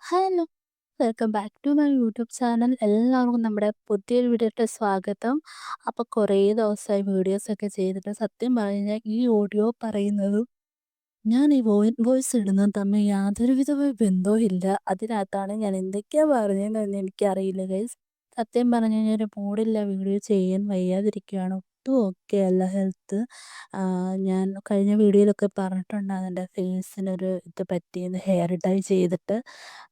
Hello! Welcome back to my YouTube channel. എല്ലാവർക്കും നമ്മുടെ പുതിയൊരു വീഡിയോയിലോട്ട് സ്വാഗതം. അപ്പോൾ കുറേ ദിവസമായി വീഡിയോസൊക്കെ ചെയ്തിട്ട് സത്യം പറഞ്ഞാൽ ഈ ഓഡിയോ പറയുന്നതും ഞാൻ ഈ വോയിസ് ഇടുന്നതും തമ്മിൽ യാതൊരുവിധ ബന്ധവും ഇല്ല. അതിനകത്താണ് ഞാൻ എന്തൊക്കെയാ പറഞ്ഞതെന്നൊന്നും എനിക്കറിയില്ല ഗൈസ്. സത്യം പറഞ്ഞു കഴിഞ്ഞാൽ ഒരു മൂഡില്ല, വീഡിയോ ചെയ്യാൻ വയ്യാതിരിക്കുകയാണ്. ഒട്ടും ഓക്കെ അല്ല ഹെൽത്ത്. ഞാൻ കഴിഞ്ഞ വീഡിയോയിലൊക്കെ പറഞ്ഞിട്ടുണ്ടായിരുന്നു എൻ്റെ ഫേസിനൊരു ഇത് പറ്റിയെന്ന്, ഹെയർ ഡൈ ചെയ്തിട്ട്.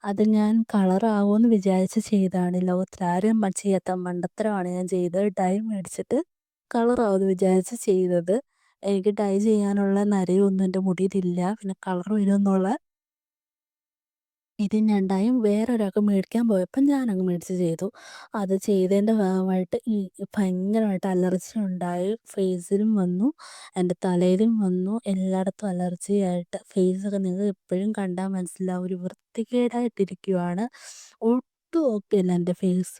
അത് ഞാൻ കളറാകുമെന്ന് വിചാരിച്ച് ചെയ്തതാണ്. ലോകത്തിലാരും ചെയ്യാത്ത മണ്ടത്തരമാണ് ഞാൻ ചെയ്തത്. ഡൈ മേടിച്ചിട്ട് കളറാവുമെന്ന് വിചാരിച്ച് ചെയ്തത്. എനിക്ക് ഡൈ ചെയ്യാനുള്ള നരയൊന്നും എൻ്റെ മുടിയിലില്ല. പിന്നെ കളർ വരുമെന്നുള്ള ഇത് ഞാൻ ഡൈ വേറൊരാൾക്ക് മേടിക്കാൻ പോയപ്പോൾ ഞാനങ്ങ് മേടിച്ച് ചെയ്തു. അത് ചെയ്തതിൻ്റെ ഭാഗമായിട്ട് ഭയങ്കരമായിട്ട് അലർജി ഉണ്ടായി. ഫേസിലും വന്നു, എൻ്റെ തലയിലും വന്നു, എല്ലായിടത്തും അലർജിയായിട്ട് ഫേസൊക്കെ നിങ്ങൾക്ക് എപ്പോഴും കണ്ടാൽ മനസ്സിലാവും, ഒരു വൃത്തികേടായിട്ടിരിക്കുവാണ്. ഒട്ടും ഓക്കെ അല്ല എൻ്റെ ഫേസ്.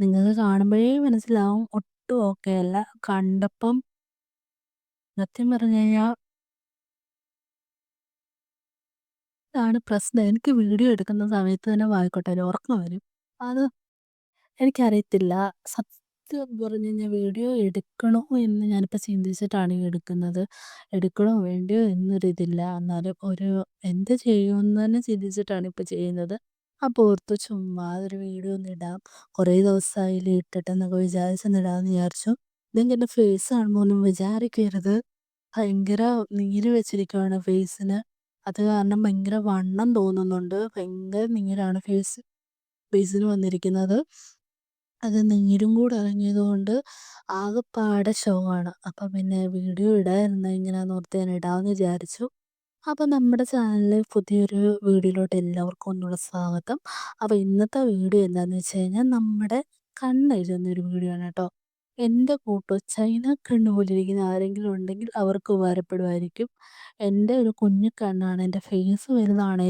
നിങ്ങൾക്ക് കാണുമ്പോഴേ മനസ്സിലാവും ഒട്ടും ഓക്കെ അല്ല. കണ്ടപ്പം സത്യം പറഞ്ഞു കഴിഞ്ഞാൽ ഇതാണ് പ്രശ്നം. എനിക്ക് വീഡിയോ എടുക്കുന്ന സമയത്ത് തന്നെ വായിക്കോട്ടെ ഉറക്കം വരും. അത് എനിക്കറിയത്തില്ല. സത്യം പറഞ്ഞു കഴിഞ്ഞാൽ വീഡിയോ എടുക്കണോ എന്ന് ഞാനിപ്പോൾ ചിന്തിച്ചിട്ടാണ് ഈ എടുക്കുന്നത്. എടുക്കണോ വേണ്ടയോ എന്നൊരിതില്ല. എന്നാലും എന്ത് ചെയ്യുമെന്ന് തന്നെ ചിന്തിച്ചിട്ടാണ് ഇപ്പോൾ ചെയ്യുന്നത്. അപ്പോൾ ഓർത്തു ചുമ്മാ ഒരു വീഡിയോ ഒന്ന് ഇടാം. കുറേ ദിവസമായില്ലേ ഇട്ടിട്ടെന്നൊക്കെ വിചാരിച്ചൊന്നിടാമെന്ന് വിചാരിച്ചു. ഇതെങ്കിൽ എൻ്റെ ഫേസ് കാണുമ്പോൾ ഒന്നും വിചാരിക്കരുത്. ഭയങ്കര നീര് വെച്ചിരിക്കുകയാണ് ഫേസിന്. അത് കാരണം ഭയങ്കര വണ്ണം തോന്നുന്നുണ്ട്. ഭയങ്കര നീരാണ് ഫേസിന് വന്നിരിക്കുന്നത്. അത് നീരും കൂടെ ഇറങ്ങിയതുകൊണ്ട് ആകെപ്പാടെ ശോകമാണ്. അപ്പം പിന്നെ വീഡിയോ ഇടാതിരുന്നാൽ എങ്ങനെയാണെന്നോർത്ത് ഞാൻ ഇടാമെന്ന് വിചാരിച്ചു. അപ്പം നമ്മുടെ ചാനലിലെ പുതിയൊരു വീഡിയോയിലോട്ട് എല്ലാവർക്കും ഒന്നുകൂടെ സ്വാഗതം. അപ്പോൾ ഇന്നത്തെ വീഡിയോ എന്താണെന്ന് വെച്ച് കഴിഞ്ഞാൽ നമ്മുടെ കണ്ണെഴുതുന്നൊരു വീഡിയോ ആണ് കേട്ടോ. എൻ്റെ കൂട്ടോ ചൈന കണ്ണ് പോലിരിക്കുന്ന ആരെങ്കിലും ഉണ്ടെങ്കിൽ അവർക്ക് ഉപകാരപ്പെടുമായിരിക്കും. എൻ്റെ ഒരു കുഞ്ഞു കണ്ണാണ്. എൻ്റെ ഫേസ് വലുതാണ്,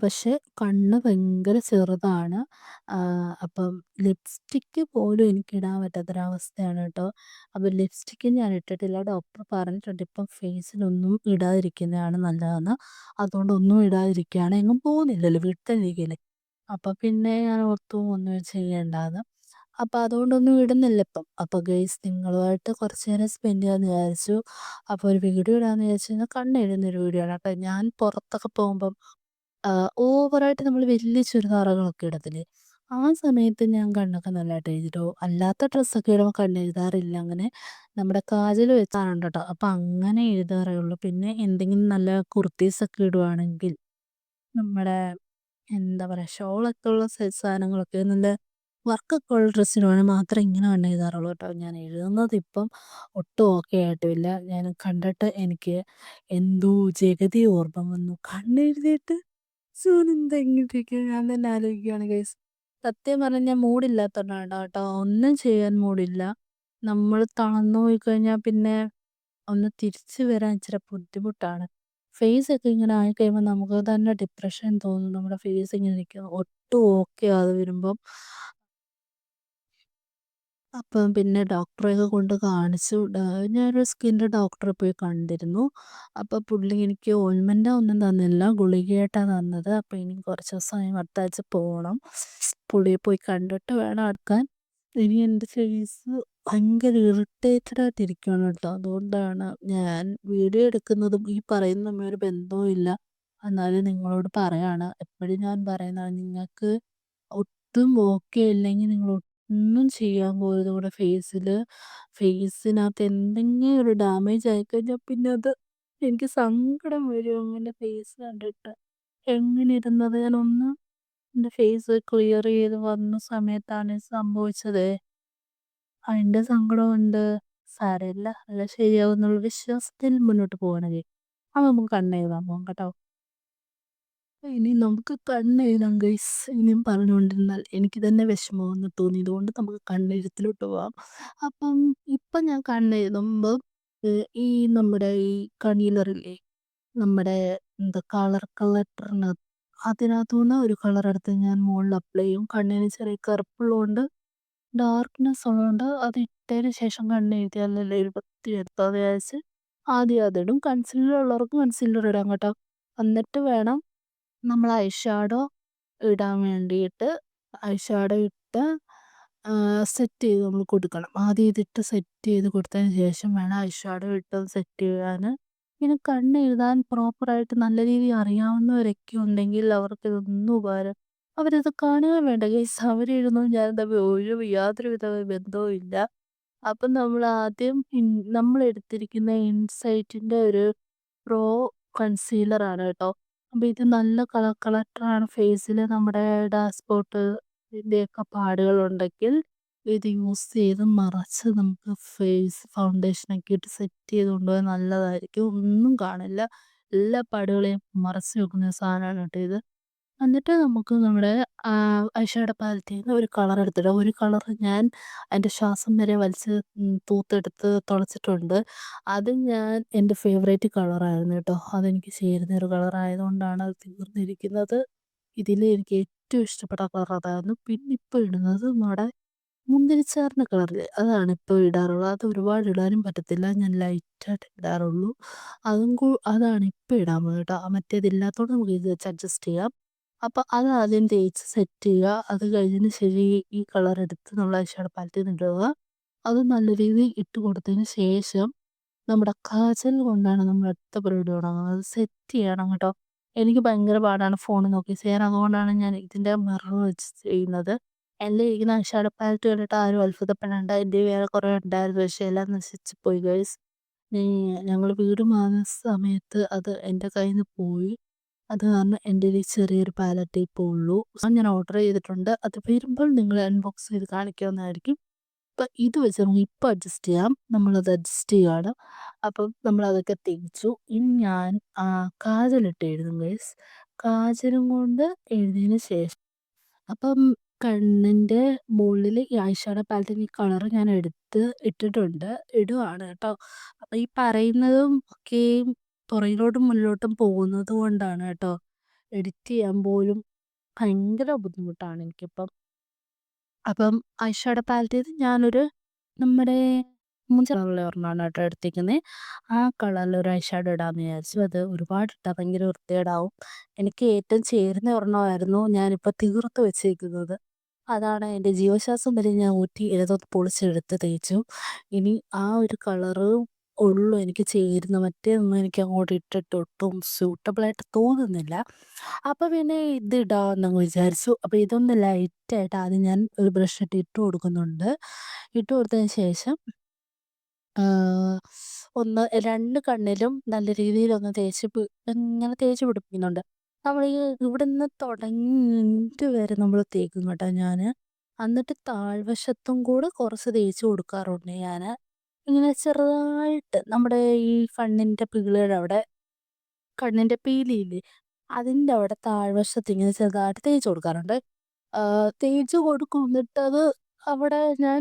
പക്ഷേ കണ്ണ് ഭയങ്കര ചെറുതാണ്. അപ്പം ലിപ്സ്റ്റിക്ക് പോലും എനിക്കിടാൻ പറ്റാത്തൊരവസ്ഥയാണ് കേട്ടോ. അപ്പം ലിപ്സ്റ്റിക്ക് ഞാൻ ഇട്ടിട്ടില്ല. ഡോക്ടർ പറഞ്ഞിട്ടുണ്ട് ഇപ്പം ഫേസിലൊന്നും ഇടാതിരിക്കുന്നതാണ് നല്ലതെന്ന്. അതുകൊണ്ട് ഒന്നും ഇടാതിരിക്കുകയാണ്. എങ്ങും പോകുന്നില്ലല്ലോ, വീട്ടിൽ തന്നെ ഇരിക്കുകയല്ലേ. അപ്പം പിന്നെ ഞാൻ ഓർത്തു ഒന്നും ചെയ്യണ്ടാന്ന്. അപ്പം അതുകൊണ്ടൊന്നും ഇടുന്നില്ല ഇപ്പം. അപ്പോൾ ഗൈസ്, നിങ്ങളുമായിട്ട് കുറച്ച് നേരം സ്പെൻഡ് ചെയ്യാമെന്ന് വിചാരിച്ചു. അപ്പോൾ ഒരു വീഡിയോ ഇടാമെന്ന് വിചാരിച്ചു കഴിഞ്ഞാൽ കണ്ണെഴുതുന്നൊരു വീഡിയോ ആണ് കേട്ടോ. ഞാൻ പുറത്തൊക്കെ പോകുമ്പം ഓവറായിട്ട് നമ്മൾ വലിയ ചുരിദാറുകളൊക്കെ ഇടത്തില്ലേ, ആ സമയത്ത് ഞാൻ കണ്ണൊക്കെ നല്ലതായിട്ട് എഴുതിയിട്ട് പോകും. അല്ലാത്ത ഡ്രസ്സൊക്കെ ഇടുമ്പോൾ കണ്ണെഴുതാറില്ല. അങ്ങനെ നമ്മുടെ കാജൽ വെച്ചാണ് കേട്ടോ. അപ്പം അങ്ങനെ എഴുതാറേ ഉള്ളൂ. പിന്നെ എന്തെങ്കിലും നല്ല കുർത്തീസൊക്കെ ഇടുവാണെങ്കിൽ, നമ്മുടെ എന്താ പറയുക, ഷോളൊക്കെ ഉള്ള സാധനങ്ങളൊക്കെ നല്ല വർക്കൊക്കെ ഉള്ള ഡ്രസ്സിന് മാത്രമേ ഇങ്ങനെ കണ്ണെഴുതാറുള്ളൂ കേട്ടോ. ഞാൻ എഴുതുന്നത് ഇപ്പം ഒട്ടും ഓക്കെ ആയിട്ടുമില്ല. ഞാൻ കണ്ടിട്ട് എനിക്ക് എന്തോ ജഗതി ഓർമ്മ വന്നു. കണ്ണെഴുതിയിട്ട് സോനെന്താ ഇങ്ങനെയൊക്കെ ഞാൻ തന്നെ ആലോചിക്കുകയാണ് ഗൈസ്. സത്യം പറഞ്ഞാൽ മൂഡില്ലാത്തതുകൊണ്ടാണ് കേട്ടോ. ഒന്നും ചെയ്യാൻ മൂഡില്ല. നമ്മൾ തളർന്നു പോയി കഴിഞ്ഞാൽ പിന്നെ ഒന്ന് തിരിച്ചു വരാൻ ഇച്ചിരി ബുദ്ധിമുട്ടാണ്. ഫേസൊക്കെ ഇങ്ങനെ ആയിക്കഴിയുമ്പോൾ നമുക്ക് തന്നെ ഡിപ്രഷൻ തോന്നും. നമ്മുടെ ഫേസ് ഇങ്ങനെ നിൽക്കുന്നു ഒട്ടും ഓക്കെ ആവാതെ വരുമ്പം. അപ്പം പിന്നെ ഡോക്ടറെയൊക്കെ കൊണ്ട് കാണിച്ചു. ഞാനൊരു സ്കിന്നിൻ്റെ ഡോക്ടറെ പോയി കണ്ടിരുന്നു. അപ്പോൾ പുള്ളി എനിക്ക് ഓയിൻമെൻ്റോ ഒന്നും തന്നില്ല, ഗുളികയായിട്ടാണ് തന്നത്. അപ്പോൾ ഇനി കുറച്ച് ദിവസം കഴിഞ്ഞ് അടുത്ത ആഴ്ച പോകണം. പുള്ളിയെ പോയി കണ്ടിട്ട് വേണം എടുക്കാൻ. ഇനി എൻ്റെ ഫേസ് ഭയങ്കര ഇറിറ്റേറ്റഡ് ആയിട്ടിരിക്കുകയാണ് കേട്ടോ. അതുകൊണ്ടാണ് ഞാൻ വീഡിയോ എടുക്കുന്നതും ഈ പറയുന്നതും തമ്മിൽ ഒരു ബന്ധവും ഇല്ല. എന്നാലും നിങ്ങളോട് പറയാണ്, എപ്പോഴും ഞാൻ പറയുന്നതാണ്, നിങ്ങൾക്ക് ഒട്ടും ഓക്കെ അല്ലെങ്കിൽ നിങ്ങൾ ഒന്നും ചെയ്യാൻ പോകരുത് നിങ്ങളുടെ ഫേസിൽ. ഫേസിനകത്ത് എന്തെങ്കിലും ഒരു ഡാമേജ് ആയിക്കഴിഞ്ഞാൽ പിന്നെ അത് എനിക്ക് സങ്കടം വരും. അങ്ങനെ ഫേസ് കണ്ടിട്ട് എങ്ങനെ ഇരുന്നത്, ഞാനൊന്ന് എൻ്റെ ഫേസ് ക്ലിയർ ചെയ്ത് വന്ന സമയത്താണ് ഇത് സംഭവിച്ചത്. അതിൻ്റെ സങ്കടമുണ്ട്. സാരമില്ല, എല്ലാം ശരിയാവും എന്നുള്ള വിശ്വാസത്തിൽ മുന്നോട്ട് പോകണത്. അപ്പം നമുക്ക് കണ്ണെഴുതാൻ പോകാം കേട്ടോ. ഇനി നമുക്ക് കണ്ണെഴുതാം ഗൈസ്. ഇനിയും പറഞ്ഞുകൊണ്ടിരുന്നാൽ എനിക്ക് തന്നെ വിഷമമാണെന്ന് തോന്നിയതുകൊണ്ട് നമുക്ക് കണ്ണെഴുത്തിലോട്ട് പോവാം. അപ്പം ഇപ്പം ഞാൻ കണ്ണെഴുതുമ്പോൾ ഈ നമ്മുടെ ഈ കൺസീലറില്ലേ, നമ്മുടെ എന്താ കളറിനകത്ത് അതിനകത്തുനിന്ന് ഒരു കളർ എടുത്ത് ഞാൻ മുകളിൽ അപ്ലൈ ചെയ്യും. കണ്ണിന് ചെറിയ കറുപ്പുള്ളതുകൊണ്ട്, ഡാർക്ക്നെസ് ഉള്ളതുകൊണ്ട് അത് ഇട്ടതിന് ശേഷം കണ്ണെഴുതിയാലല്ലേ ഒരു വൃത്തി വരുത്താന്ന് വിചാരിച്ച് ആദ്യം അതിടും. കൺസീലർ ഉള്ളവർക്ക് കൺസീലർ ഇടാം കേട്ടോ. എന്നിട്ട് വേണം നമ്മൾ ഐ ഷാഡോ ഇടാൻ വേണ്ടിയിട്ട് ഐ ഷാഡോ ഇട്ട് സെറ്റ് ചെയ്ത് നമ്മൾ കൊടുക്കണം. ആദ്യം ഇതിട്ട് സെറ്റ് ചെയ്ത് കൊടുത്തതിന് ശേഷം വേണം ഐ ഷാഡോ ഇട്ട് സെറ്റ് ചെയ്യാന്. പിന്നെ കണ്ണെഴുതാൻ പ്രോപ്പറായിട്ട് നല്ല രീതിയിൽ അറിയാവുന്നവരൊക്കെ ഉണ്ടെങ്കിൽ അവർക്കിതൊന്നും അവരിത് കാണുകയേ വേണ്ട ഗൈസ്. അവരെഴുതുന്നതും ഞാനും തമ്മിൽ യാതൊരുവിധ ബന്ധവും ഇല്ല. അപ്പം നമ്മളാദ്യം നമ്മളെടുത്തിരിക്കുന്ന ഇൻസൈറ്റിന്റെ ഒരു പ്രോ കൺസീലറാണ് കേട്ടോ. അപ്പൊ ഇത് നല്ല കളക്ടറാണ്. ഫേസില് നമ്മുടെ ഡാർക്ക് സ്പോട്ട് ഇതിന്റെയൊക്കെ പാടുകളുണ്ടെങ്കിൽ ഇത് യൂസ് ചെയ്ത് മറച്ച് നമുക്ക് ഫേസ് ഫൗണ്ടേഷനൊക്കെ ഇട്ട് സെറ്റ് ചെയ്ത് കൊണ്ടുപോയാൽ നല്ലതായിരിക്കും. ഒന്നും കാണില്ല. എല്ലാ പാടുകളെയും മറച്ച് വെക്കുന്ന സാധനമാണ് കേട്ടോ ഇത്. എന്നിട്ട് നമുക്ക് നമ്മുടെ ഐഷാഡോ പാലറ്റീന്ന് ഒരു കളർ എടുത്തിടാം. ഒരു കളർ ഞാൻ എൻ്റെ ശ്വാസം വരെ വലിച്ച് തൂത്തെടുത്ത് തുളച്ചിട്ടുണ്ട്. അത് ഞാൻ എൻ്റെ ഫേവറേറ്റ് കളറായിരുന്നു കേട്ടോ. അതെനിക്ക് ചേരുന്ന ഒരു കളറായതുകൊണ്ടാണ് അത് തീർന്നിരിക്കുന്നത്. ഇതിൽ എനിക്ക് ഏറ്റവും ഇഷ്ടപ്പെട്ട കളർ അതായിരുന്നു. പിന്നെ ഇപ്പോൾ ഇടുന്നത് നമ്മുടെ മുന്തിരിച്ചാറിൻ്റെ കളറില്ലേ അതാണ് ഇപ്പോൾ ഇടാറുള്ളത്. അത് ഒരുപാട് ഇടാനും പറ്റത്തില്ല. ഞാൻ ലൈറ്റായിട്ട് ഇടാറുള്ളൂ. അതാണ് ഇപ്പോൾ ഇടാൻ പോകുന്നത് കേട്ടോ. മറ്റേതില്ലാത്തതുകൊണ്ട് നമുക്ക് ഇത് വെച്ച് അഡ്ജസ്റ്റ് ചെയ്യാം. അപ്പോൾ അതാദ്യം തേച്ച് സെറ്റ് ചെയ്യുക. അത് കഴിഞ്ഞതിന് ശേഷം ഈ കളർ എടുത്ത് നമ്മൾ ഐഷാഡോ പാലറ്റിൽ നിന്ന് ഇടുക. അത് നല്ല രീതിയിൽ ഇട്ട് കൊടുത്തതിന് ശേഷം നമ്മുടെ കാജൽ കൊണ്ടാണ് നമ്മൾ അടുത്ത പരിപാടി തുടങ്ങുന്നത്. അത് സെറ്റ് ചെയ്യണം കേട്ടോ. എനിക്ക് ഭയങ്കര പാടാണ് ഫോണിൽ നോക്കി ചെയ്യാൻ. അതുകൊണ്ടാണ് ഞാൻ ഇതിൻ്റെ മിറർ വെച്ച് ചെയ്യുന്നത്. എൻ്റെ ഇരിക്കുന്ന ഐഷാഡോ പാലറ്റ് കണ്ടിട്ട് ആരും അത്ഭുതപ്പെടേണ്ട. എൻ്റെ വേറെ കുറേ ഉണ്ടായിരുന്നു. പക്ഷേ എല്ലാം നശിച്ചു പോയി ഗൈസ്. ഞങ്ങൾ വീട് മാറുന്ന സമയത്ത് അത് എൻ്റെ കയ്യിൽ നിന്ന് പോയി. അത് കാരണം എൻ്റെ കയ്യിൽ ചെറിയൊരു പാലറ്റേ ഇപ്പോൾ ഉള്ളൂ. ഞാൻ ഓർഡർ ചെയ്തിട്ടുണ്ട്. അത് വരുമ്പോൾ നിങ്ങൾ അൺബോക്സ് ചെയ്ത് കാണിക്കാവുന്നതായിരിക്കും. അപ്പം ഇത് വെച്ച് നമുക്ക് ഇപ്പോൾ അഡ്ജസ്റ്റ് ചെയ്യാം. നമ്മളത് അഡ്ജസ്റ്റ് ചെയ്യുകയാണ്. അപ്പം നമ്മളതൊക്കെ തേച്ചു. ഇനി ഞാൻ കാജലിട്ട് എഴുതും ഗൈസ്. കാജലും കൊണ്ട് എഴുതിയതിന് ശേഷം അപ്പം കണ്ണിൻ്റെ മുകളിൽ ഈ ഐഷാഡോ പാലറ്റിൻ്റെ ഈ കളർ ഞാൻ എടുത്ത് ഇട്ടിട്ടുണ്ട്. ഇടുവാണ് കേട്ടോ. അപ്പം ഈ പറയുന്നതും ഒക്കെയും പുറകിലോട്ടും മുന്നിലോട്ടും പോകുന്നത് കൊണ്ടാണ് കേട്ടോ. എഡിറ്റ് ചെയ്യാൻ പോലും ഭയങ്കര ബുദ്ധിമുട്ടാണ് എനിക്കിപ്പം. അപ്പം ഐഷാഡോ പാലറ്റിൽ ഞാനൊരു നമ്മുടെ കളറിലെ ഒരെണ്ണമാണ് കേട്ടോ എടുത്തിരിക്കുന്നത്. ആ കളറിൽ ഒരു ഐഷാഡോ ഇടാമെന്ന് വിചാരിച്ചു. അത് ഒരുപാട് ഇട്ടാൽ ഭയങ്കര വൃത്തികേടാവും. എനിക്ക് ഏറ്റവും ചേരുന്ന ഒരെണ്ണമായിരുന്നു ഞാനിപ്പോൾ തീർത്ത് വെച്ചേക്കുന്നത്. അതാണ് എൻ്റെ ജീവശ്വാസം വരെ ഞാൻ ഊറ്റി ഏതൊന്ന് പൊളിച്ചെടുത്ത് തേച്ചു. ഇനി ആ ഒരു കളറ് ഉള്ളൂ എനിക്ക് ചേരുന്ന. മറ്റേതൊന്നും എനിക്ക് അങ്ങോട്ട് ഇട്ടിട്ട് ഒട്ടും സ്യൂട്ടബിളായിട്ട് തോന്നുന്നില്ല. അപ്പോൾ പിന്നെ ഇത് ഇടാമെന്നങ്ങ് വിചാരിച്ചു. അപ്പോൾ ഇതൊന്ന് ലൈറ്റായിട്ട് ആദ്യം ഞാൻ ഒരു ബ്രഷ് ഇട്ട് കൊടുക്കുന്നുണ്ട്. ഇട്ട് കൊടുത്തതിന് ശേഷം ഒന്ന് 2 കണ്ണിലും നല്ല രീതിയിലൊന്ന് ഇങ്ങനെ തേച്ച് പിടിപ്പിക്കുന്നുണ്ട്. നമ്മൾ ഈ ഇവിടുന്ന് തുടങ്ങിയിട്ട് വരെ നമ്മൾ തേക്കും കേട്ടോ ഞാന്. എന്നിട്ട് താഴ്വശത്തും കൂടെ കുറച്ച് തേച്ച് കൊടുക്കാറുണ്ട് ഞാന്. ഇങ്ങനെ ചെറുതായിട്ട് നമ്മുടെ ഈ കണ്ണിൻ്റെ പീളിയുടെ അവിടെ, കണ്ണിൻ്റെ പീലിയില്ലേ അതിൻ്റെ അവിടെ താഴ്വശത്ത് ഇങ്ങനെ ചെറുതായിട്ട് തേച്ച് കൊടുക്കാറുണ്ട്. തേച്ച് കൊടുക്കും. എന്നിട്ടത് അവിടെ ഞാൻ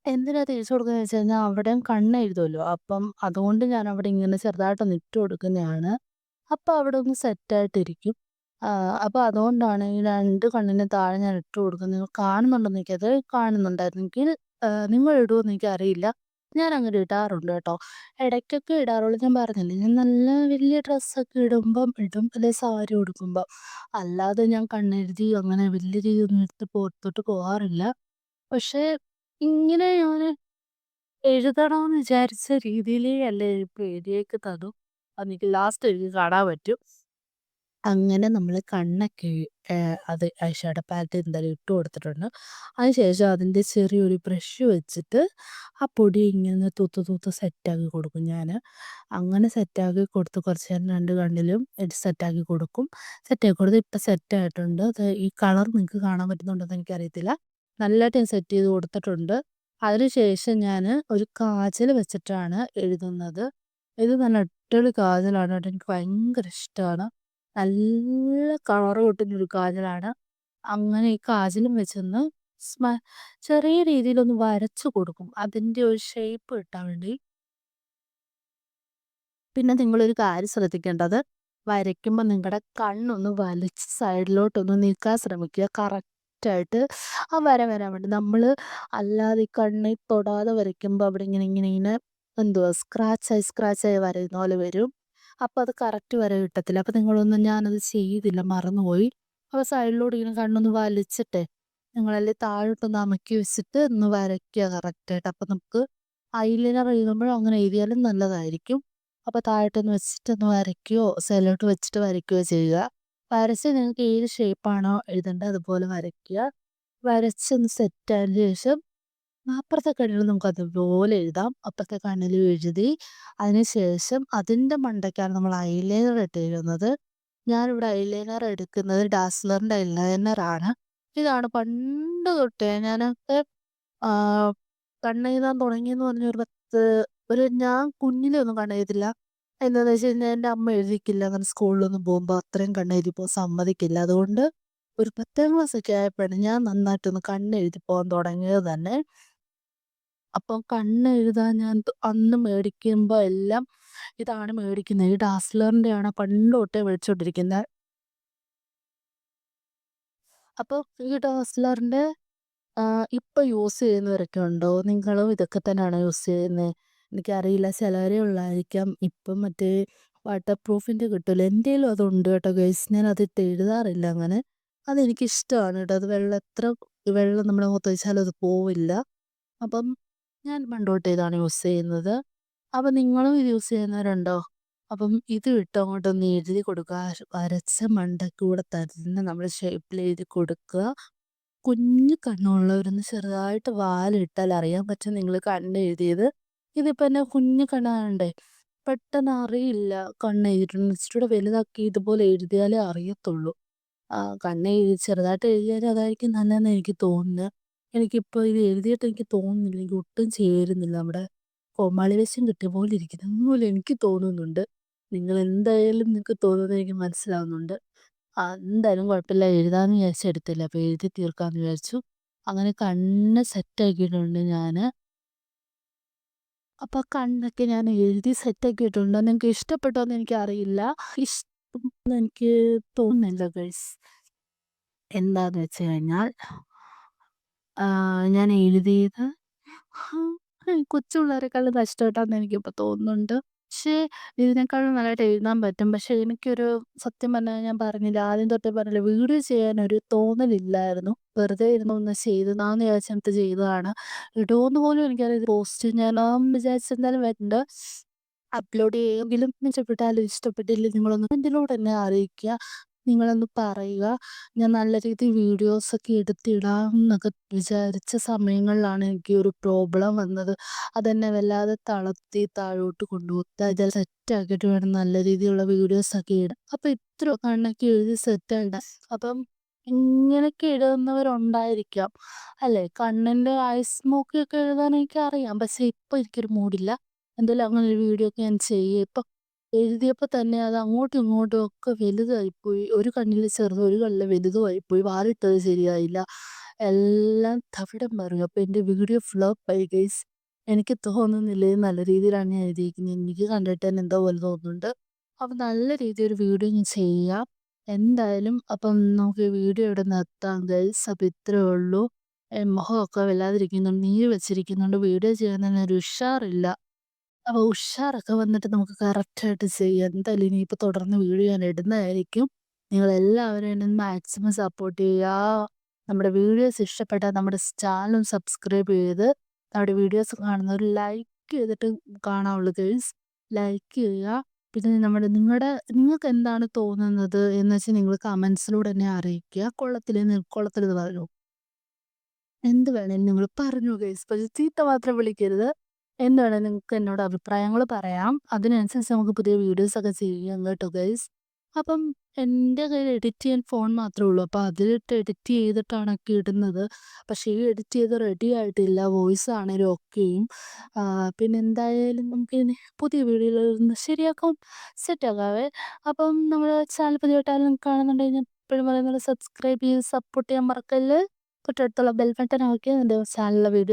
എന്തിനാ തേച്ച് കൊടുക്കുന്നതെന്ന് വെച്ച് കഴിഞ്ഞാൽ അവിടെയും കണ്ണെഴുതുമല്ലോ. അപ്പം അതുകൊണ്ട് ഞാൻ അവിടെ ഇങ്ങനെ ചെറുതായിട്ടൊന്ന് ഇട്ട് കൊടുക്കുന്നതാണ്. അപ്പോൾ അവിടെ ഒന്ന് സെറ്റായിട്ടിരിക്കും. അപ്പോൾ അതുകൊണ്ടാണ് ഈ 2 കണ്ണിന് താഴെ ഞാൻ ഇട്ട് കൊടുക്കുന്നത്. നിങ്ങൾ കാണുന്നുണ്ടോന്ന് എനിക്കത് കാണുന്നുണ്ടായിരുന്നെങ്കിൽ നിങ്ങൾ ഇടുമോന്ന് എനിക്കറിയില്ല. ഞാൻ അങ്ങനെ ഇടാറുണ്ട് കേട്ടോ. ഇടയ്ക്കൊക്കെ ഇടാറുള്ളൂ. ഞാൻ പറഞ്ഞില്ലേ ഞാൻ നല്ല വലിയ ഡ്രസ്സൊക്കെ ഇടുമ്പം ഇടും. അല്ലെങ്കിൽ സാരി ഉടുക്കുമ്പം. അല്ലാതെ ഞാൻ കണ്ണെഴുതി അങ്ങനെ വലിയ രീതിയിലൊന്നും എടുത്ത് പുറത്തോട്ട് പോകാറില്ല. പക്ഷേ ഇങ്ങനെ ഞാന് എഴുതണമെന്ന് വിചാരിച്ച രീതിയിലേ അല്ല ഇപ്പൊ എഴുതിയേക്കുന്നതും. അതെനിക്ക് ലാസ്റ്റ് എനിക്ക് കാണാൻ പറ്റും. അങ്ങനെ നമ്മൾ കണ്ണൊക്കെ അത് ഐഷാഡോ പാലറ്റ് എന്തായാലും ഇട്ട് കൊടുത്തിട്ടുണ്ട്. അതിനുശേഷം അതിൻ്റെ ചെറിയൊരു ബ്രഷ് വെച്ചിട്ട് ആ പൊടി ഇങ്ങനെ തൂത്ത് സെറ്റാക്കി കൊടുക്കും ഞാൻ. അങ്ങനെ സെറ്റാക്കി കൊടുത്ത് കുറച്ച് നേരം 2 കണ്ണിലും സെറ്റാക്കി കൊടുക്കും. സെറ്റാക്കി കൊടുത്ത് ഇപ്പം സെറ്റായിട്ടുണ്ട്. അത് ഈ കളർ നിങ്ങൾക്ക് കാണാൻ പറ്റുന്നുണ്ടോന്ന് എനിക്കറിയത്തില്ല. നല്ലതായിട്ട് ഞാൻ സെറ്റ് ചെയ്ത് കൊടുത്തിട്ടുണ്ട്. അതിനുശേഷം ഞാൻ ഒരു കാജൽ വെച്ചിട്ടാണ് എഴുതുന്നത്. ഇത് നല്ല അടിപൊളി കാജലാണ് കേട്ടോ. എനിക്ക് ഭയങ്കര ഇഷ്ടമാണ്. നല്ല കളറ് കിട്ടുന്നൊരു കാജലാണ്. അങ്ങനെ ഈ കാജലും വെച്ചൊന്ന് സ്മ ചെറിയ രീതിയിലൊന്ന് വരച്ചു കൊടുക്കും. അതിൻ്റെ ഒരു ഷേപ്പ് കിട്ടാൻ വേണ്ടി. പിന്നെ നിങ്ങളൊരു കാര്യം ശ്രദ്ധിക്കേണ്ടത് വരയ്ക്കുമ്പോൾ നിങ്ങളുടെ കണ്ണൊന്ന് വലിച്ച് സൈഡിലോട്ടൊന്ന് നീക്കാൻ ശ്രമിക്കുക. കറക്റ്റായിട്ട് ആ വര വരാൻ വേണ്ടി. നമ്മൾ അല്ലാതെ ഈ കണ്ണിൽ തൊടാതെ വരയ്ക്കുമ്പോൾ അവിടെ ഇങ്ങനെ എന്തുവാ സ്ക്രാച്ചായി വരയുന്ന പോലെ വരും. അപ്പൊ അത് കറക്റ്റ് വര കിട്ടത്തില്ല. അപ്പൊ നിങ്ങളൊന്ന് ഞാനത് ചെയ്തില്ല, മറന്നുപോയി. അപ്പൊ സൈഡിലോട്ട് ഇങ്ങനെ കണ്ണൊന്ന് വലിച്ചിട്ടേ, നിങ്ങളല്ലേ താഴോട്ടൊന്ന് അമക്കി വെച്ചിട്ട് ഒന്ന് വരയ്ക്കുക കറക്റ്റായിട്ട്. അപ്പൊ നമുക്ക് ഐലൈനർ എഴുതുമ്പോഴും അങ്ങനെ എഴുതിയാലും നല്ലതായിരിക്കും. അപ്പൊ താഴോട്ടൊന്ന് വെച്ചിട്ടൊന്ന് വരയ്ക്കുകയോ സൈഡിലോട്ട് വെച്ചിട്ട് വരയ്ക്കുകയോ ചെയ്യുക. വരച്ച് നിങ്ങൾക്ക് ഏത് ഷേപ്പാണോ എഴുതേണ്ടത് അതുപോലെ വരയ്ക്കുക. വരച്ചൊന്ന് സെറ്റായതിന് ശേഷം അപ്പുറത്തെ കണ്ണിലും നമുക്ക് അതുപോലെ എഴുതാം. അപ്പുറത്തെ കണ്ണിലും എഴുതി അതിനുശേഷം അതിൻ്റെ മണ്ടയ്ക്കാണ് നമ്മൾ ഐലൈനർ ഇട്ട് എഴുതുന്നത്. ഞാനിവിടെ ഐലൈനർ എടുക്കുന്നത് ഡാസ്ലറിൻ്റെ ഐലൈനറാണ്. ഇതാണ് പണ്ട് തൊട്ടേ ഞാനൊക്കെ കണ്ണെഴുതാൻ തുടങ്ങിയെന്ന് പറഞ്ഞാൽ ഞാൻ കുഞ്ഞിലേ ഒന്നും കണ്ണെഴുതില്ല. എന്താന്ന് വെച്ച് കഴിഞ്ഞാൽ എൻ്റെ അമ്മ എഴുതിക്കില്ല. അങ്ങനെ സ്കൂളിലൊന്നും പോകുമ്പോൾ അത്രയും കണ്ണെഴുതി പോകാൻ സമ്മതിക്കില്ല. അതുകൊണ്ട് ഒരു 10ാം ക്ലാസ്സൊക്കെ ആയപ്പോഴാണ് ഞാൻ നന്നായിട്ടൊന്ന് കണ്ണെഴുതി പോകാൻ തുടങ്ങിയത് തന്നെ. അപ്പം കണ്ണെഴുതാൻ ഞാൻ അന്ന് മേടിക്കുമ്പോൾ എല്ലാം ഇതാണ് മേടിക്കുന്നത്. ഈ ഡാസ്ലറിൻ്റെയാണ് പണ്ട് തൊട്ടേ മേടിച്ചുകൊണ്ടിരിക്കുന്നത്. അപ്പോൾ ഈ ഡാസ്ലറിൻ്റെ ഇപ്പൊ യൂസ് ചെയ്യുന്നവരൊക്കെ ഉണ്ടോ? നിങ്ങളും ഇതൊക്കെ തന്നെയാണോ യൂസ് ചെയ്യുന്നത്? എനിക്കറിയില്ല. ചിലരേ ഉള്ളായിരിക്കാം. ഇപ്പം മറ്റേ വാട്ടർ പ്രൂഫിൻ്റെ കിട്ടുമല്ലോ. എൻ്റെയിലും അതുണ്ട് കേട്ടോ ഗൈസ്. ഞാനതിട്ട് എഴുതാറില്ല അങ്ങനെ. അതെനിക്കിഷ്ടമാണ് കേട്ടോ. അത് വെള്ളം നമ്മുടെ മുഖത്തൊഴിച്ചാലും അത് പോവില്ല. അപ്പം ഞാൻ പണ്ട് തൊട്ടേ ഇതാണ് യൂസ് ചെയ്യുന്നത്. അപ്പം നിങ്ങളും ഇത് യൂസ് ചെയ്യുന്നവരുണ്ടോ? അപ്പം ഇത് ഇട്ട് അങ്ങോട്ടൊന്ന് എഴുതി കൊടുക്കുക. വരച്ച മണ്ടയ്ക്കൂടെ തന്നെ നമ്മൾ ഷേപ്പിൽ എഴുതി കൊടുക്കുക. കുഞ്ഞു കണ്ണുള്ളവരൊന്ന് ചെറുതായിട്ട് വാലിട്ടാൽ അറിയാൻ പറ്റും നിങ്ങൾ കണ്ണെഴുതിയത്. ഇതിപ്പോൾ എൻ്റെ കുഞ്ഞു കണ്ണായോണ്ടേ പെട്ടെന്ന് അറിയില്ല കണ്ണെഴുതിയിട്ടുണ്ട്. ഇച്ചിരൂടെ വലുതാക്കി ഇതുപോലെ എഴുതിയാലേ അറിയത്തുള്ളൂ. ചെറുതായിട്ട് എഴുതിയാലും അതായിരിക്കും നല്ലതെന്ന് എനിക്ക് തോന്നുന്നത്. എനിക്കിപ്പോൾ ഇത് എഴുതിയിട്ട് എനിക്ക് തോന്നുന്നില്ല. എനിക്ക് ഒട്ടും ചേരുന്നില്ല. നമ്മുടെ കോമാളി വേഷം കിട്ടിയ പോലെ ഇരിക്കുന്നു. അതുപോലെ എനിക്ക് തോന്നുന്നുണ്ട്. നിങ്ങളെന്തായാലും നിങ്ങൾക്ക് തോന്നുന്നത് എനിക്ക് മനസ്സിലാവുന്നുണ്ട്. എന്തായാലും കുഴപ്പമില്ല. എഴുതാമെന്ന് വിചാരിച്ച് എടുത്തില്ല. അപ്പോൾ എഴുതി തീർക്കാമെന്ന് വിചാരിച്ചു. അങ്ങനെ കണ്ണ് സെറ്റാക്കിയിട്ടുണ്ട് ഞാന്. അപ്പോൾ കണ്ണൊക്കെ ഞാൻ എഴുതി സെറ്റാക്കിയിട്ടുണ്ട്. നിങ്ങൾക്ക് ഇഷ്ടപ്പെട്ടോന്ന് എനിക്കറിയില്ല. ഇഷ്ടപ്പെട്ടെന്ന് എനിക്ക് തോന്നുന്നില്ല ഗൈസ്. എന്താന്ന് വെച്ച് കഴിഞ്ഞാൽ ഞാൻ എഴുതിയത് കൊച്ചു പിള്ളേരെക്കാളും കഷ്ടപ്പെട്ടാന്ന് എനിക്കിപ്പോൾ തോന്നുന്നുണ്ട്. പക്ഷേ ഇതിനേക്കാളും നല്ലതായിട്ട് എഴുതാൻ പറ്റും. പക്ഷേ എനിക്കൊരു സത്യം പറഞ്ഞാൽ ഞാൻ പറഞ്ഞില്ലേ, ആദ്യം തൊട്ടേ പറഞ്ഞില്ലേ, വീഡിയോ ചെയ്യാനൊരു തോന്നലില്ലായിരുന്നു. വെറുതെ ഇരുന്ന് ഒന്ന് ചെയ്തതാന്ന് വിചാരിച്ചിട്ട് ചെയ്തതാണ്. ഇടുമോന്ന് പോലും എനിക്കറിയില്ല. പോസ്റ്റ് ഞാൻ വിചാരിച്ചെന്തായാലും വരുന്നുണ്ട്. അപ്ലോഡ് ചെയ്യുമെങ്കിലും ഇഷ്ടപ്പെട്ടാലും ഇഷ്ടപ്പെട്ടില്ലെങ്കിൽ നിങ്ങളൊന്ന് കമൻറ്റിലൂടെ എന്നെ അറിയിക്കുക. നിങ്ങളൊന്ന് പറയുക. ഞാൻ നല്ല രീതിയിൽ വീഡിയോസൊക്കെ എടുത്തിടാം എന്നൊക്കെ വിചാരിച്ച സമയങ്ങളിലാണ് എനിക്ക് ഒരു പ്രോബ്ലം വന്നത്. അതെന്നെ വല്ലാതെ തളർത്തി താഴോട്ട് കൊണ്ടുപോയി. ഇതെല്ലാം സെറ്റാക്കിയിട്ട് വേണം നല്ല രീതിയിലുള്ള വീഡിയോസൊക്കെ ഇടാൻ. അപ്പം ഇത്ര കണ്ണൊക്കെ എഴുതി സെറ്റായിടാൻ. അപ്പം ഇങ്ങനെയൊക്കെ എഴുതുന്നവരുണ്ടായിരിക്കാം അല്ലേ? കണ്ണിൻ്റെ ഐസ് സ്മോക്കിയൊക്കെ എഴുതാൻ എനിക്കറിയാം. പക്ഷേ ഇപ്പം എനിക്കൊരു മൂഡില്ല. എന്തായാലും അങ്ങനെ ഒരു വീഡിയോ ഒക്കെ ഞാൻ ചെയ്യും. ഇപ്പം എഴുതിയപ്പോൾ തന്നെ അത് അങ്ങോട്ടും ഇങ്ങോട്ടും ഒക്കെ വലുതായിപ്പോയി. ഒരു കണ്ണിൽ ചെറുതും ഒരു കണ്ണിൽ വലുതുമായിപ്പോയി. വാലിട്ടത് ശരിയായില്ല. എല്ലാം തവിടം മറിഞ്ഞു. അപ്പോൾ എൻ്റെ വീഡിയോ ഫ്ലോപ്പായി ഗൈസ്. എനിക്ക് തോന്നുന്നില്ല ഇത് നല്ല രീതിയിലാണ് ഞാൻ എഴുതിയിരിക്കുന്നത്. എനിക്ക് കണ്ടിട്ട് തന്നെ എന്തോ പോലെ തോന്നുന്നുണ്ട്. അപ്പം നല്ല രീതിയിൽ ഒരു വീഡിയോ ഞാൻ ചെയ്യാം. എന്തായാലും അപ്പം നമുക്ക് വീഡിയോ ഇവിടെ നിർത്താം ഗൈസ്. അപ്പം ഇത്രയേ ഉള്ളൂ. മുഖമൊക്കെ വല്ലാതിരിക്കുന്നുണ്ട്. നീര് വെച്ചിരിക്കുന്നുണ്ട്. വീഡിയോ ചെയ്യാനൊന്നും ഉഷാറില്ല. അപ്പൊ ഉഷാറൊക്കെ വന്നിട്ട് നമുക്ക് കറക്റ്റായിട്ട് ചെയ്യാം. എന്തായാലും ഇനിയിപ്പോൾ തുടർന്ന് വീഡിയോ ഞാൻ ഇടുന്നതായിരിക്കും. നിങ്ങളെല്ലാവരും എന്നെ മാക്സിമം സപ്പോർട്ട് ചെയ്യുക. നമ്മുടെ വീഡിയോസ് ഇഷ്ടപ്പെട്ടാൽ നമ്മുടെ ചാനലും സബ്സ്ക്രൈബ് ചെയ്ത് നമ്മുടെ വീഡിയോസ് കാണുന്നവർ ലൈക്ക് ചെയ്തിട്ട് കാണാവുള്ളൂ ഗൈസ്. ലൈക്ക് ചെയ്യുക. പിന്നെ നിങ്ങൾക്ക് എന്താണ് തോന്നുന്നത് എന്ന് വെച്ചാൽ നിങ്ങൾ കമൻസിലൂടെ എന്നെ അറിയിക്കുക. കൊള്ളത്തില്ലെന്ന് പറഞ്ഞു. എന്ത് വേണേലും നിങ്ങൾ പറഞ്ഞോ ഗൈസ്. പക്ഷേ ചീത്ത മാത്രം വിളിക്കരുത്. എന്ത് വേണേലും നിങ്ങൾക്ക് എന്നോട് അഭിപ്രായങ്ങൾ പറയാം. അതിനനുസരിച്ച് നമുക്ക് പുതിയ വീഡിയോസൊക്കെ ചെയ്യാം കേട്ടോ ഗൈസ്. അപ്പം എൻ്റെ കയ്യിൽ എഡിറ്റ് ചെയ്യാൻ ഫോൺ മാത്രമേ ഉള്ളൂ. അപ്പോൾ അതിലിട്ട് എഡിറ്റ് ചെയ്തിട്ടാണൊക്കെ ഇടുന്നത്. പക്ഷേ ഈ എഡിറ്റ് ചെയ്ത് റെഡി ആയിട്ടില്ല. വോയിസ് ആണേലും ഒക്കെയും. പിന്നെ എന്തായാലും നമുക്കിനി പുതിയ വീഡിയോയിൽ ശരിയാക്കാം, സെറ്റാക്കാവേ. അപ്പം നമ്മുടെ ചാനൽ പുതിയതായിട്ടാരും കാണുന്നുണ്ടെങ്കിൽ ഞാൻ എപ്പോഴും പറയുന്നത് സബ്സ്ക്രൈബ് ചെയ്ത് സപ്പോർട്ട് ചെയ്യാൻ മറക്കല്ല്. തൊട്ടടുത്തുള്ള ബെൽ ബട്ടൺ അമർത്തിയാൽ എൻ്റെ ചാനലിലെ വീഡിയോ